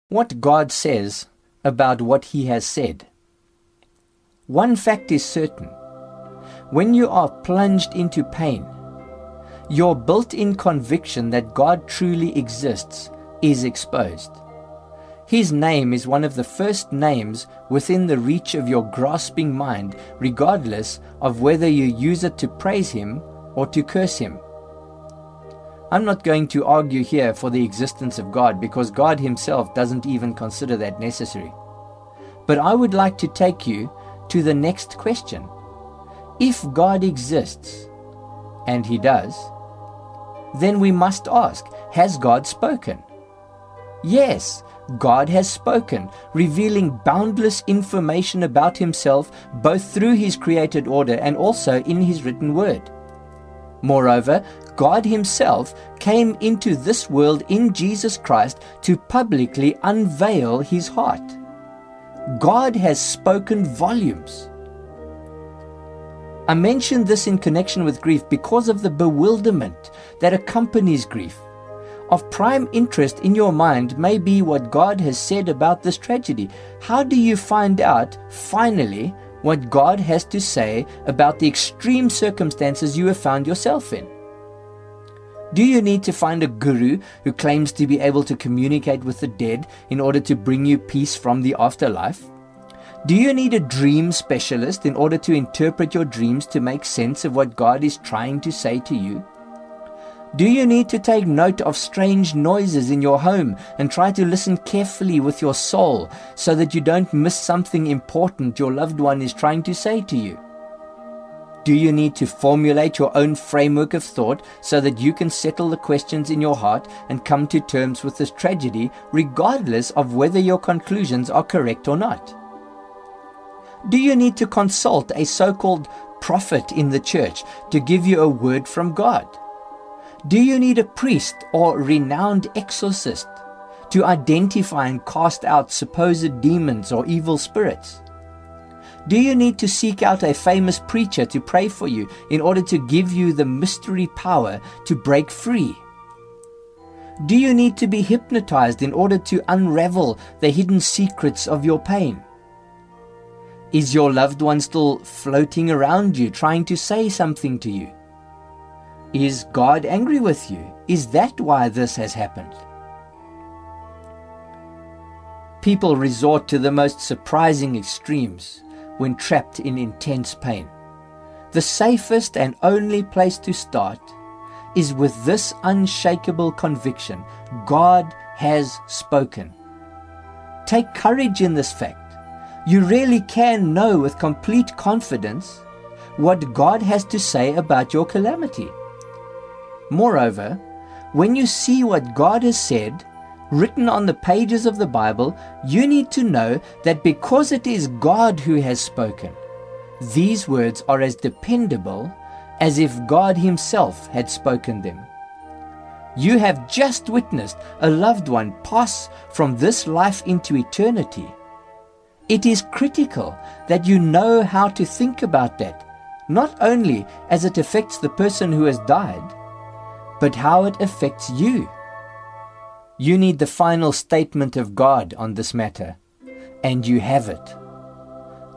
what God says about what He has said. One fact is certain. When you are plunged into pain, your built-in conviction that God truly exists is exposed. His name is one of the first names within the reach of your grasping mind, regardless of whether you use it to praise Him or to curse Him. I'm not going to argue here for the existence of God, because God Himself doesn't even consider that necessary. But I would like to take you to the next question. If God exists, and He does, then we must ask, has God spoken? Yes, God has spoken, revealing boundless information about Himself, both through His created order and also in His written word. Moreover, God Himself came into this world in Jesus Christ to publicly unveil His heart. God has spoken volumes. I mention this in connection with grief because of the bewilderment that accompanies grief. Of prime interest in your mind may be what God has said about this tragedy. How do you find out, finally, what God has to say about the extreme circumstances you have found yourself in? Do you need to find a guru who claims to be able to communicate with the dead in order to bring you peace from the afterlife? Do you need a dream specialist in order to interpret your dreams to make sense of what God is trying to say to you? Do you need to take note of strange noises in your home and try to listen carefully with your soul so that you don't miss something important your loved one is trying to say to you? Do you need to formulate your own framework of thought so that you can settle the questions in your heart and come to terms with this tragedy, regardless of whether your conclusions are correct or not? Do you need to consult a so-called prophet in the church to give you a word from God? Do you need a priest or renowned exorcist to identify and cast out supposed demons or evil spirits? Do you need to seek out a famous preacher to pray for you in order to give you the mystery power to break free? Do you need to be hypnotized in order to unravel the hidden secrets of your pain? Is your loved one still floating around you, trying to say something to you? Is God angry with you? Is that why this has happened? People resort to the most surprising extremes when trapped in intense pain. The safest and only place to start is with this unshakable conviction: God has spoken. Take courage in this fact. You really can know with complete confidence what God has to say about your calamity. Moreover, when you see what God has said, written on the pages of the Bible, you need to know that because it is God who has spoken, these words are as dependable as if God Himself had spoken them. You have just witnessed a loved one pass from this life into eternity. It is critical that you know how to think about that, not only as it affects the person who has died, but how it affects you. You need the final statement of God on this matter, and you have it.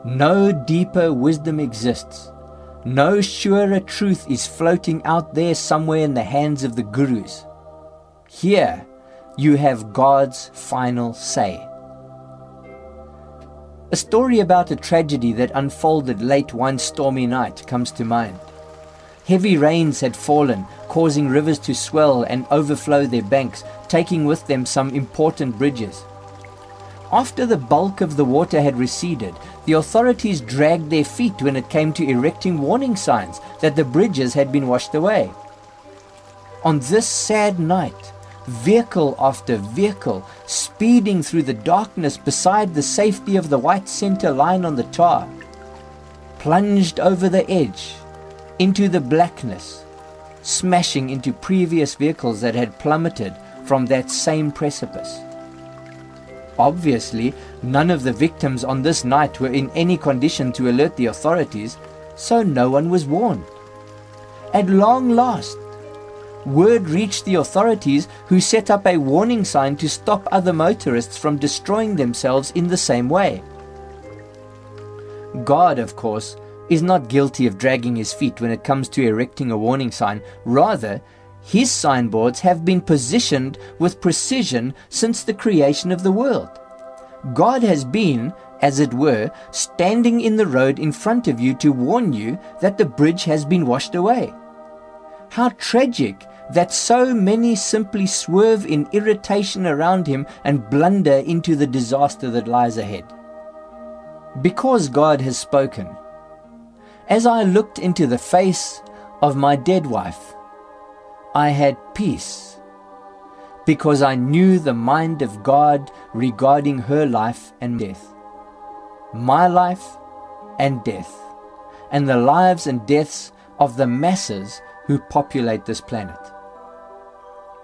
No deeper wisdom exists. No surer truth is floating out there somewhere in the hands of the gurus. Here, you have God's final say. A story about a tragedy that unfolded late one stormy night comes to mind. Heavy rains had fallen, causing rivers to swell and overflow their banks, taking with them some important bridges. After the bulk of the water had receded, the authorities dragged their feet when it came to erecting warning signs that the bridges had been washed away. On this sad night, vehicle after vehicle, speeding through the darkness beside the safety of the white center line on the tar, plunged over the edge into the blackness, smashing into previous vehicles that had plummeted from that same precipice. Obviously, none of the victims on this night were in any condition to alert the authorities, so no one was warned. At long last, Word reached the authorities, who set up a warning sign to stop other motorists from destroying themselves in the same way. God, of course, is not guilty of dragging his feet when it comes to erecting a warning sign. Rather, his signboards have been positioned with precision since the creation of the world. God has been, as it were, standing in the road in front of you to warn you that the bridge has been washed away. How tragic that so many simply swerve in irritation around him and blunder into the disaster that lies ahead. Because God has spoken, as I looked into the face of my dead wife, I had peace, because I knew the mind of God regarding her life and death, my life and death, and the lives and deaths of the masses who populate this planet.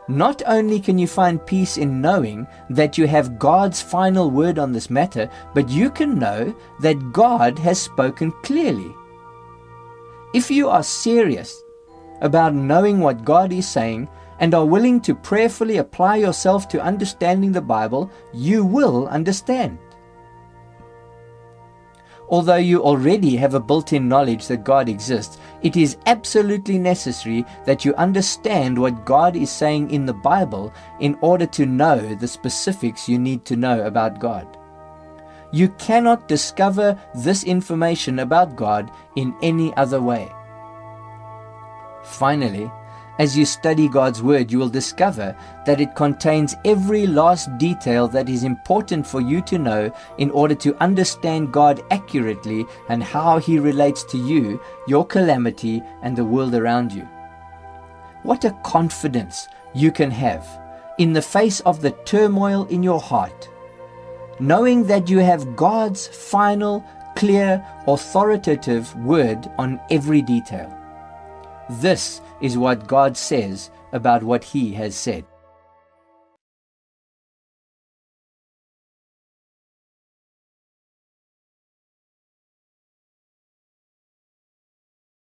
Not only can you find peace in knowing that you have God's final word on this matter, but you can know that God has spoken clearly. If you are serious about knowing what God is saying and are willing to prayerfully apply yourself to understanding the Bible, you will understand. Although you already have a built-in knowledge that God exists, it is absolutely necessary that you understand what God is saying in the Bible in order to know the specifics you need to know about God. You cannot discover this information about God in any other way. Finally, as you study God's Word, you will discover that it contains every last detail that is important for you to know in order to understand God accurately and how He relates to you, your calamity, and the world around you. What a confidence you can have in the face of the turmoil in your heart, knowing that you have God's final, clear, authoritative word on every detail. This is what God says about what He has said.